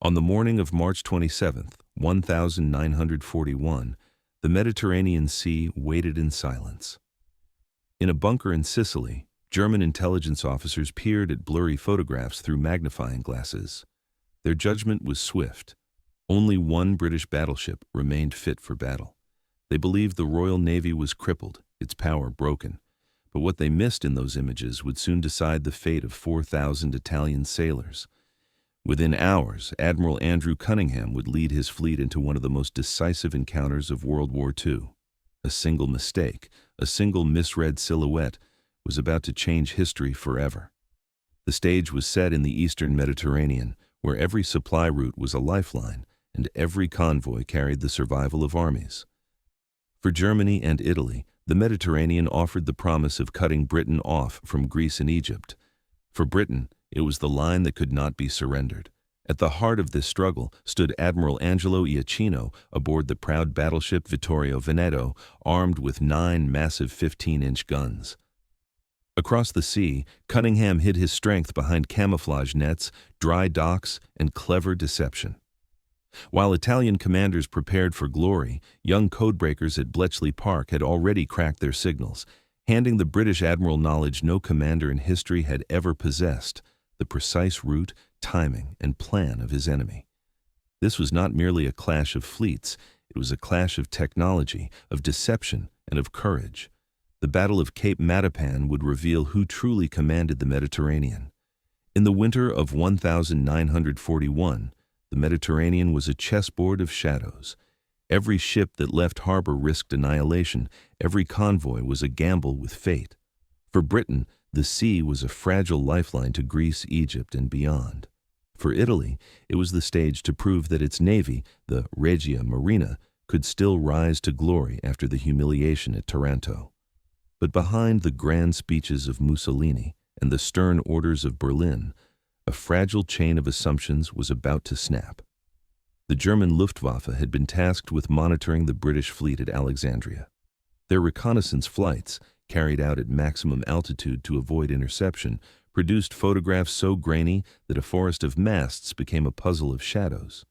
On the morning of March 27, 1941, the Mediterranean Sea waited in silence. In a bunker in Sicily, German intelligence officers peered at blurry photographs through magnifying glasses. Their judgment was swift. Only one British battleship remained fit for battle. They believed the Royal Navy was crippled, its power broken. But what they missed in those images would soon decide the fate of 4,000 Italian sailors. Within hours, Admiral Andrew Cunningham would lead his fleet into one of the most decisive encounters of World War II. A single mistake, a single misread silhouette, was about to change history forever. The stage was set in the eastern Mediterranean, where every supply route was a lifeline and every convoy carried the survival of armies. For Germany and Italy, the Mediterranean offered the promise of cutting Britain off from Greece and Egypt. For Britain, it was the line that could not be surrendered. At the heart of this struggle stood Admiral Angelo Iachino aboard the proud battleship Vittorio Veneto, armed with 9 massive 15-inch guns. Across the sea, Cunningham hid his strength behind camouflage nets, dry docks, and clever deception. While Italian commanders prepared for glory, young codebreakers at Bletchley Park had already cracked their signals, handing the British admiral knowledge no commander in history had ever possessed: the precise route, timing, and plan of his enemy. This was not merely a clash of fleets, it was a clash of technology, of deception, and of courage. The Battle of Cape Matapan would reveal who truly commanded the Mediterranean. In the winter of 1941, the Mediterranean was a chessboard of shadows. Every ship that left harbor risked annihilation. Every convoy was a gamble with fate. For Britain, the sea was a fragile lifeline to Greece, Egypt, and beyond. For Italy, it was the stage to prove that its navy, the Regia Marina, could still rise to glory after the humiliation at Taranto. But behind the grand speeches of Mussolini and the stern orders of Berlin, a fragile chain of assumptions was about to snap. The German Luftwaffe had been tasked with monitoring the British fleet at Alexandria. Their reconnaissance flights, carried out at maximum altitude to avoid interception, produced photographs so grainy that a forest of masts became a puzzle of shadows.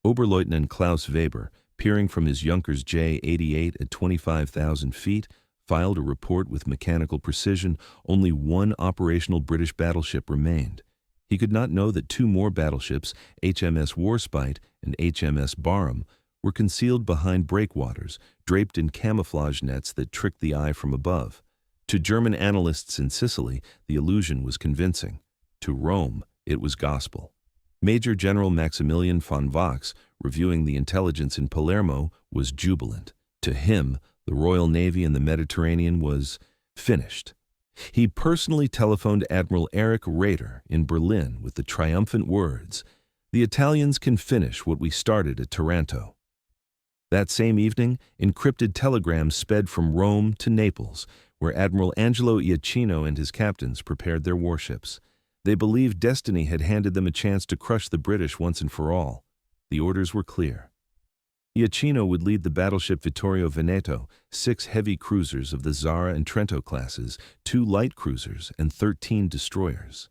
Oberleutnant Klaus Weber, peering from his Junkers J-88 at 25,000 feet, filed a report with mechanical precision. Only one operational British battleship remained. He could not know that 2 more battleships, HMS Warspite and HMS Barham, were concealed behind breakwaters, draped in camouflage nets that tricked the eye from above. To German analysts in Sicily, the illusion was convincing. To Rome, it was gospel. Major General Maximilian von Vaux, reviewing the intelligence in Palermo, was jubilant. To him, the Royal Navy in the Mediterranean was finished. He personally telephoned Admiral Erich Raeder in Berlin with the triumphant words, "The Italians can finish what we started at Taranto." That same evening, encrypted telegrams sped from Rome to Naples, where Admiral Angelo Iachino and his captains prepared their warships. They believed destiny had handed them a chance to crush the British once and for all. The orders were clear. Iachino would lead the battleship Vittorio Veneto, 6 heavy cruisers of the Zara and Trento classes, 2 light cruisers, and 13 destroyers.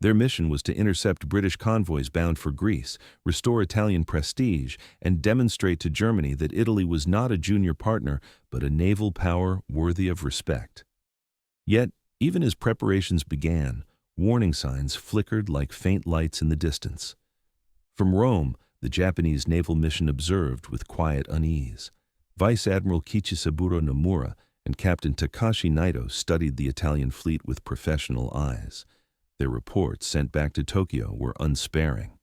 Their mission was to intercept British convoys bound for Greece, restore Italian prestige, and demonstrate to Germany that Italy was not a junior partner, but a naval power worthy of respect. Yet, even as preparations began, warning signs flickered like faint lights in the distance. From Rome, the Japanese naval mission observed with quiet unease. Vice Admiral Kichisaburo Nomura and Captain Takashi Naito studied the Italian fleet with professional eyes. Their reports sent back to Tokyo were unsparing.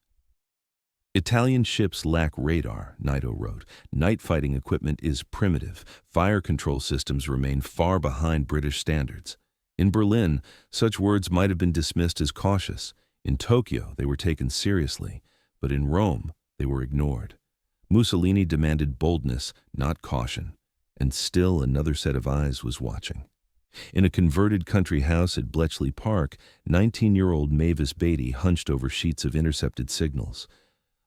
"Italian ships lack radar," Naito wrote. "Night fighting equipment is primitive. Fire control systems remain far behind British standards." In Berlin, such words might have been dismissed as cautious. In Tokyo, they were taken seriously. But in Rome, they were ignored. Mussolini demanded boldness, not caution. And still another set of eyes was watching. In a converted country house at Bletchley Park, 19-year-old Mavis Beatty hunched over sheets of intercepted signals.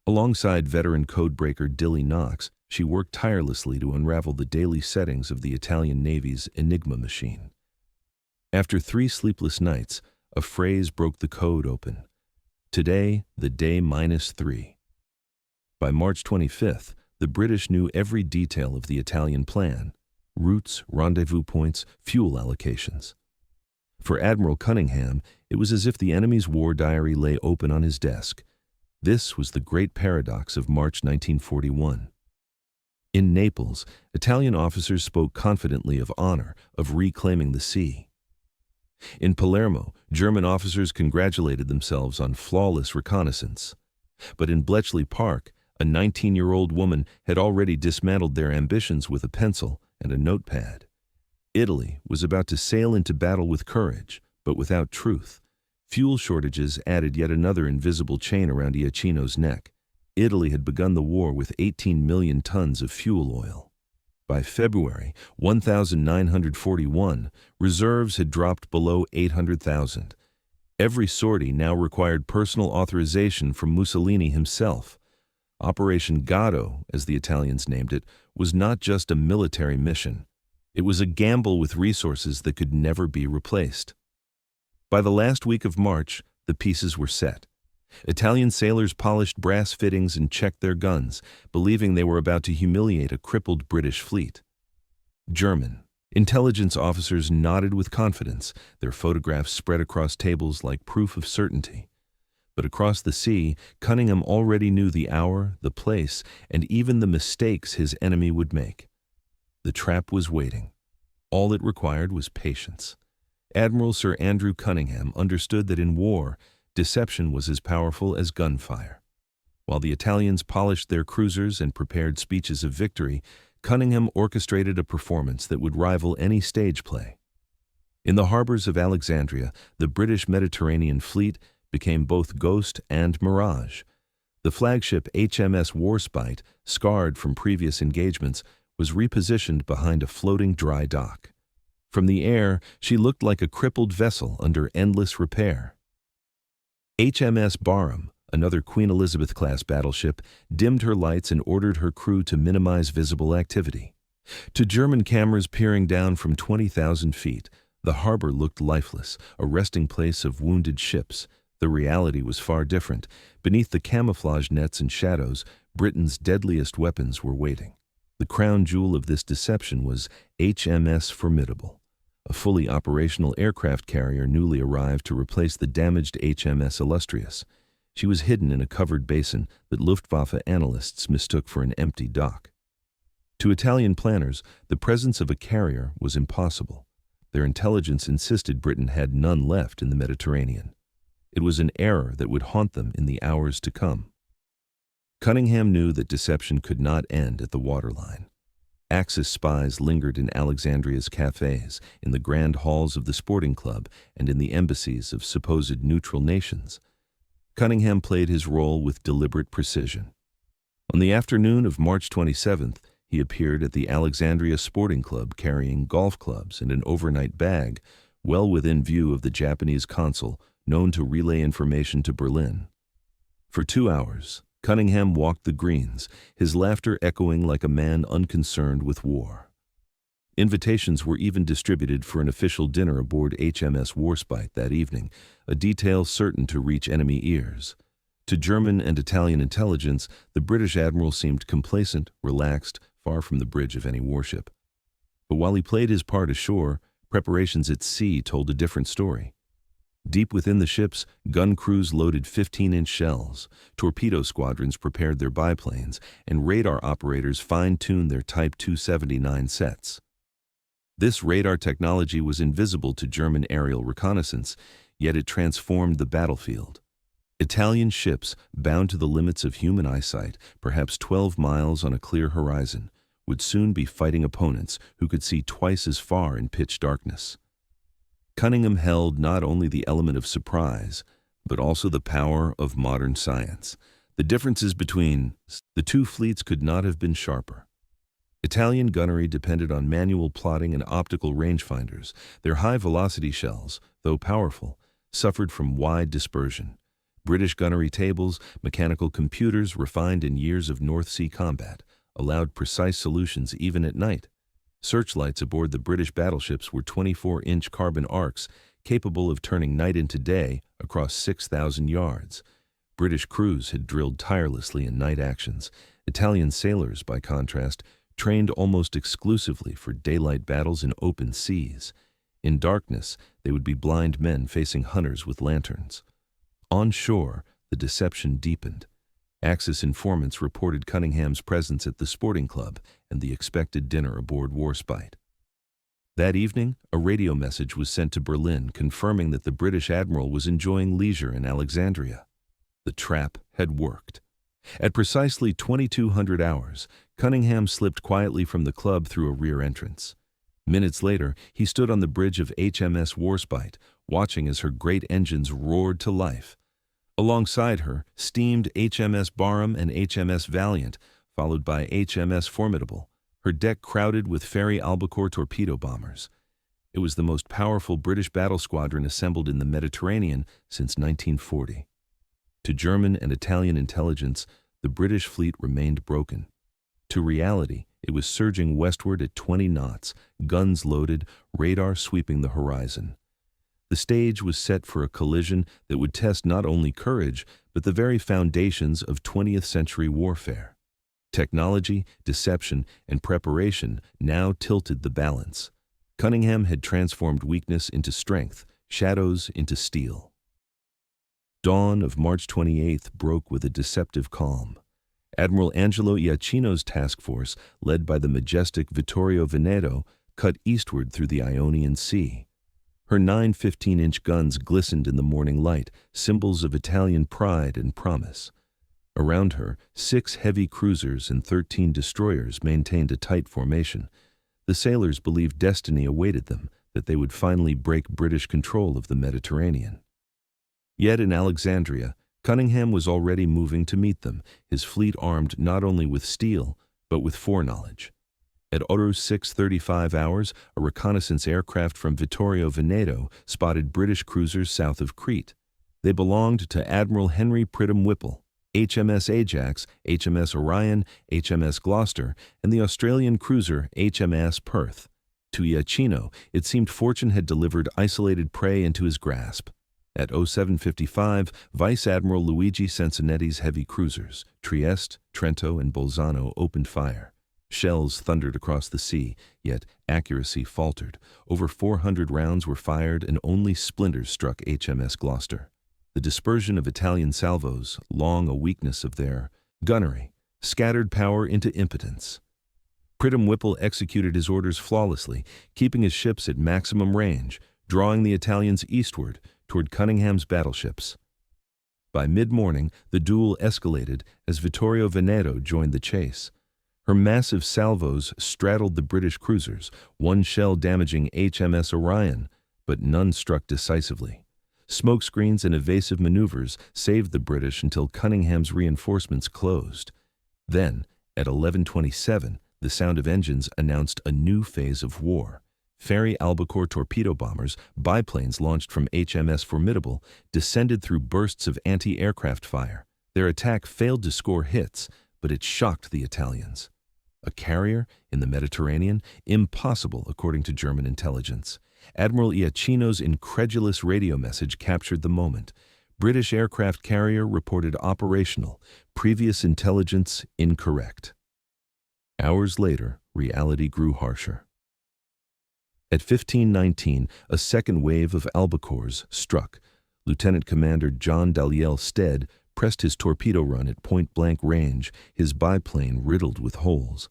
Alongside veteran codebreaker Dilly Knox, she worked tirelessly to unravel the daily settings of the Italian Navy's Enigma machine. After 3 sleepless nights, a phrase broke the code open. Today, the day -3. By March 25th, the British knew every detail of the Italian plan: routes, rendezvous points, fuel allocations. For Admiral Cunningham, it was as if the enemy's war diary lay open on his desk. This was the great paradox of March 1941. In Naples, Italian officers spoke confidently of honor, of reclaiming the sea. In Palermo, German officers congratulated themselves on flawless reconnaissance. But in Bletchley Park, a 19-year-old woman had already dismantled their ambitions with a pencil and a notepad. Italy was about to sail into battle with courage, but without truth. Fuel shortages added yet another invisible chain around Iachino's neck. Italy had begun the war with 18 million tons of fuel oil. By February 1941, reserves had dropped below 800,000. Every sortie now required personal authorization from Mussolini himself. Operation Gatto, as the Italians named it, was not just a military mission. It was a gamble with resources that could never be replaced. By the last week of March, the pieces were set. Italian sailors polished brass fittings and checked their guns, believing they were about to humiliate a crippled British fleet. German intelligence officers nodded with confidence, their photographs spread across tables like proof of certainty. But across the sea, Cunningham already knew the hour, the place, and even the mistakes his enemy would make. The trap was waiting. All it required was patience. Admiral Sir Andrew Cunningham understood that in war, deception was as powerful as gunfire. While the Italians polished their cruisers and prepared speeches of victory, Cunningham orchestrated a performance that would rival any stage play. In the harbors of Alexandria, the British Mediterranean fleet became both ghost and mirage. The flagship HMS Warspite, scarred from previous engagements, was repositioned behind a floating dry dock. From the air, she looked like a crippled vessel under endless repair. HMS Barham, another Queen Elizabeth-class battleship, dimmed her lights and ordered her crew to minimize visible activity. To German cameras peering down from 20,000 feet, the harbor looked lifeless, a resting place of wounded ships. The reality was far different. Beneath the camouflage nets and shadows, Britain's deadliest weapons were waiting. The crown jewel of this deception was HMS Formidable, a fully operational aircraft carrier newly arrived to replace the damaged HMS Illustrious. She was hidden in a covered basin that Luftwaffe analysts mistook for an empty dock. To Italian planners, the presence of a carrier was impossible. Their intelligence insisted Britain had none left in the Mediterranean. It was an error that would haunt them in the hours to come. Cunningham knew that deception could not end at the waterline. Axis spies lingered in Alexandria's cafes, in the grand halls of the sporting club, and in the embassies of supposed neutral nations. Cunningham played his role with deliberate precision. On the afternoon of March 27th, he appeared at the Alexandria Sporting Club carrying golf clubs and an overnight bag, well within view of the Japanese consul, known to relay information to Berlin. For 2 hours, Cunningham walked the greens, his laughter echoing like a man unconcerned with war. Invitations were even distributed for an official dinner aboard HMS Warspite that evening, a detail certain to reach enemy ears. To German and Italian intelligence, the British admiral seemed complacent, relaxed, far from the bridge of any warship. But while he played his part ashore, preparations at sea told a different story. Deep within the ships, gun crews loaded 15-inch shells, torpedo squadrons prepared their biplanes, and radar operators fine-tuned their Type 279 sets. This radar technology was invisible to German aerial reconnaissance, yet it transformed the battlefield. Italian ships, bound to the limits of human eyesight, perhaps 12 miles on a clear horizon, would soon be fighting opponents who could see twice as far in pitch darkness. Cunningham held not only the element of surprise, but also the power of modern science. The differences between the two fleets could not have been sharper. Italian gunnery depended on manual plotting and optical rangefinders. Their high-velocity shells, though powerful, suffered from wide dispersion. British gunnery tables, mechanical computers refined in years of North Sea combat, allowed precise solutions even at night. Searchlights aboard the British battleships were 24-inch carbon arcs capable of turning night into day across 6,000 yards. British crews had drilled tirelessly in night actions. Italian sailors, by contrast, trained almost exclusively for daylight battles in open seas. In darkness, they would be blind men facing hunters with lanterns. On shore, the deception deepened. Axis informants reported Cunningham's presence at the sporting club and the expected dinner aboard Warspite. That evening, a radio message was sent to Berlin confirming that the British admiral was enjoying leisure in Alexandria. The trap had worked. At precisely 2200 hours, Cunningham slipped quietly from the club through a rear entrance. Minutes later, he stood on the bridge of HMS Warspite, watching as her great engines roared to life. Alongside her steamed HMS Barham and HMS Valiant, followed by HMS Formidable, her deck crowded with Ferry Albacore torpedo bombers. It was the most powerful British battle squadron assembled in the Mediterranean since 1940. To German and Italian intelligence, the British fleet remained broken. To reality, it was surging westward at 20 knots, guns loaded, radar sweeping the horizon. The stage was set for a collision that would test not only courage, but the very foundations of 20th century warfare. Technology, deception, and preparation now tilted the balance. Cunningham had transformed weakness into strength, shadows into steel. Dawn of March 28th broke with a deceptive calm. Admiral Angelo Iachino's task force, led by the majestic Vittorio Veneto, cut eastward through the Ionian Sea. Her 9 15-inch guns glistened in the morning light, symbols of Italian pride and promise. Around her, 6 heavy cruisers and 13 destroyers maintained a tight formation. The sailors believed destiny awaited them, that they would finally break British control of the Mediterranean. Yet in Alexandria, Cunningham was already moving to meet them, his fleet armed not only with steel, but with foreknowledge. At 6:35 hours, a reconnaissance aircraft from Vittorio Veneto spotted British cruisers south of Crete. They belonged to Admiral Henry Pridham Whipple, HMS Ajax, HMS Orion, HMS Gloucester, and the Australian cruiser HMS Perth. To Iachino, it seemed fortune had delivered isolated prey into his grasp. At 07:55, Vice Admiral Luigi Cencinetti's heavy cruisers, Trieste, Trento, and Bolzano, opened fire. Shells thundered across the sea, yet accuracy faltered. Over 400 rounds were fired and only splinters struck HMS Gloucester. The dispersion of Italian salvos, long a weakness of their gunnery, scattered power into impotence. Pridham Whipple executed his orders flawlessly, keeping his ships at maximum range, drawing the Italians eastward toward Cunningham's battleships. By mid-morning, the duel escalated as Vittorio Veneto joined the chase. Her massive salvos straddled the British cruisers, one shell damaging HMS Orion, but none struck decisively. Smokescreens and evasive maneuvers saved the British until Cunningham's reinforcements closed. Then, at 11:27, the sound of engines announced a new phase of war. Ferry Albacore torpedo bombers, biplanes launched from HMS Formidable, descended through bursts of anti-aircraft fire. Their attack failed to score hits, but it shocked the Italians. A carrier in the Mediterranean? Impossible, according to German intelligence. Admiral Iachino's incredulous radio message captured the moment. British aircraft carrier reported operational. Previous intelligence incorrect. Hours later, reality grew harsher. At 15:19, a second wave of albacores struck. Lieutenant Commander John Dalyell Stead pressed his torpedo run at point-blank range, his biplane riddled with holes.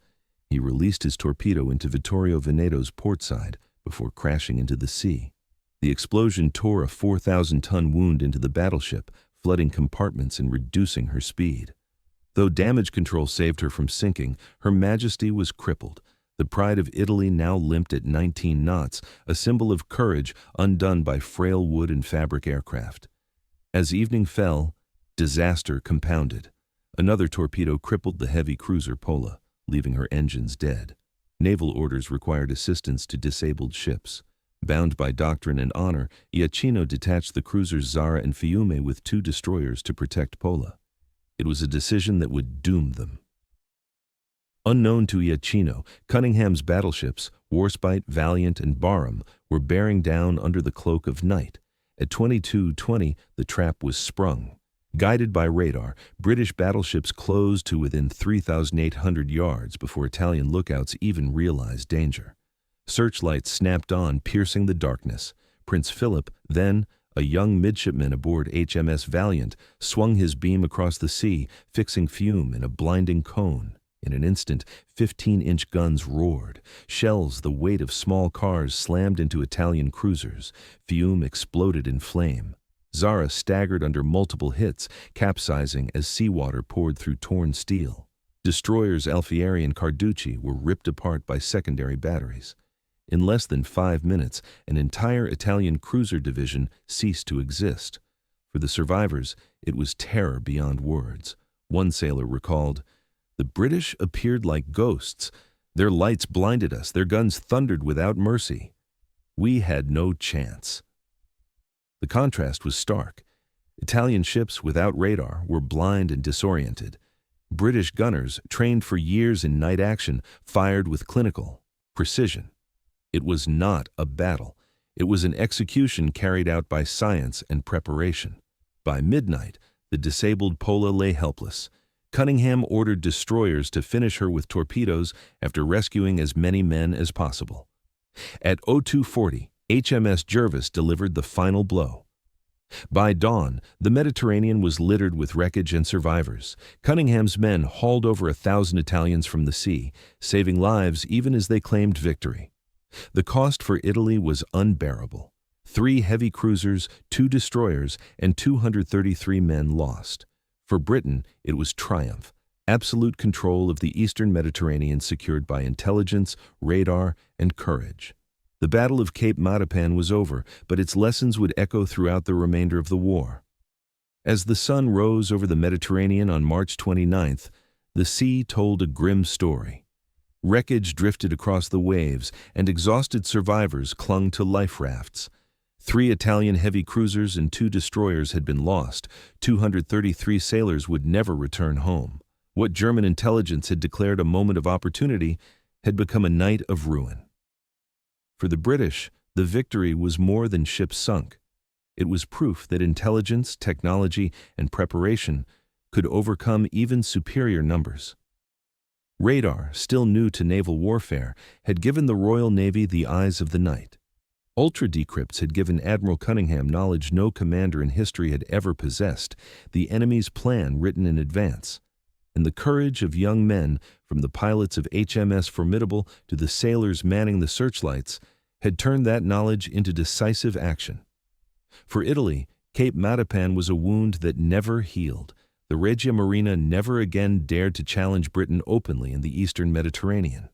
He released his torpedo into Vittorio Veneto's port side before crashing into the sea. The explosion tore a 4,000-ton wound into the battleship, flooding compartments and reducing her speed. Though damage control saved her from sinking, Her Majesty was crippled. The pride of Italy now limped at 19 knots, a symbol of courage undone by frail wood and fabric aircraft. As evening fell, disaster compounded. Another torpedo crippled the heavy cruiser Pola, leaving her engines dead. Naval orders required assistance to disabled ships. Bound by doctrine and honor, Iachino detached the cruisers Zara and Fiume with 2 destroyers to protect Pola. It was a decision that would doom them. Unknown to Iachino, Cunningham's battleships, Warspite, Valiant, and Barham, were bearing down under the cloak of night. At 22:20, the trap was sprung. Guided by radar, British battleships closed to within 3,800 yards before Italian lookouts even realized danger. Searchlights snapped on, piercing the darkness. Prince Philip, then a young midshipman aboard HMS Valiant, swung his beam across the sea, fixing Fiume in a blinding cone. In an instant, 15-inch guns roared. Shells the weight of small cars slammed into Italian cruisers. Fiume exploded in flame. Zara staggered under multiple hits, capsizing as seawater poured through torn steel. Destroyers Alfieri and Carducci were ripped apart by secondary batteries. In less than 5 minutes, an entire Italian cruiser division ceased to exist. For the survivors, it was terror beyond words. One sailor recalled, "The British appeared like ghosts. Their lights blinded us, their guns thundered without mercy. We had no chance." The contrast was stark. Italian ships without radar were blind and disoriented. British gunners, trained for years in night action, fired with clinical precision. It was not a battle. It was an execution carried out by science and preparation. By midnight, the disabled Pola lay helpless. Cunningham ordered destroyers to finish her with torpedoes after rescuing as many men as possible. At 0240, HMS Jervis delivered the final blow. By dawn, the Mediterranean was littered with wreckage and survivors. Cunningham's men hauled over 1,000 Italians from the sea, saving lives even as they claimed victory. The cost for Italy was unbearable. 3 heavy cruisers, 2 destroyers, and 233 men lost. For Britain, it was triumph, absolute control of the eastern Mediterranean secured by intelligence, radar, and courage. The Battle of Cape Matapan was over, but its lessons would echo throughout the remainder of the war. As the sun rose over the Mediterranean on March 29th, the sea told a grim story. Wreckage drifted across the waves, and exhausted survivors clung to life rafts. 3 Italian heavy cruisers and 2 destroyers had been lost. 233 sailors would never return home. What German intelligence had declared a moment of opportunity had become a night of ruin. For the British, the victory was more than ships sunk. It was proof that intelligence, technology, and preparation could overcome even superior numbers. Radar, still new to naval warfare, had given the Royal Navy the eyes of the night. Ultra-decrypts had given Admiral Cunningham knowledge no commander in history had ever possessed, the enemy's plan written in advance. And the courage of young men, from the pilots of HMS Formidable to the sailors manning the searchlights, had turned that knowledge into decisive action. For Italy, Cape Matapan was a wound that never healed. The Regia Marina never again dared to challenge Britain openly in the eastern Mediterranean.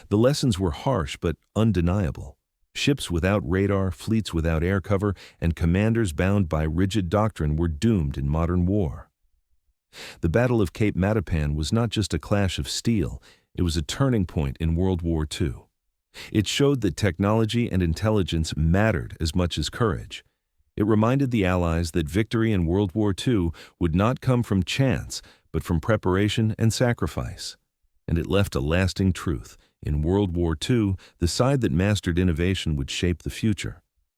The lessons were harsh but undeniable. Ships without radar, fleets without air cover, and commanders bound by rigid doctrine were doomed in modern war. The Battle of Cape Matapan was not just a clash of steel, it was a turning point in World War II. It showed that technology and intelligence mattered as much as courage. It reminded the Allies that victory in World War II would not come from chance, but from preparation and sacrifice. And it left a lasting truth. In World War II, the side that mastered innovation would shape the future.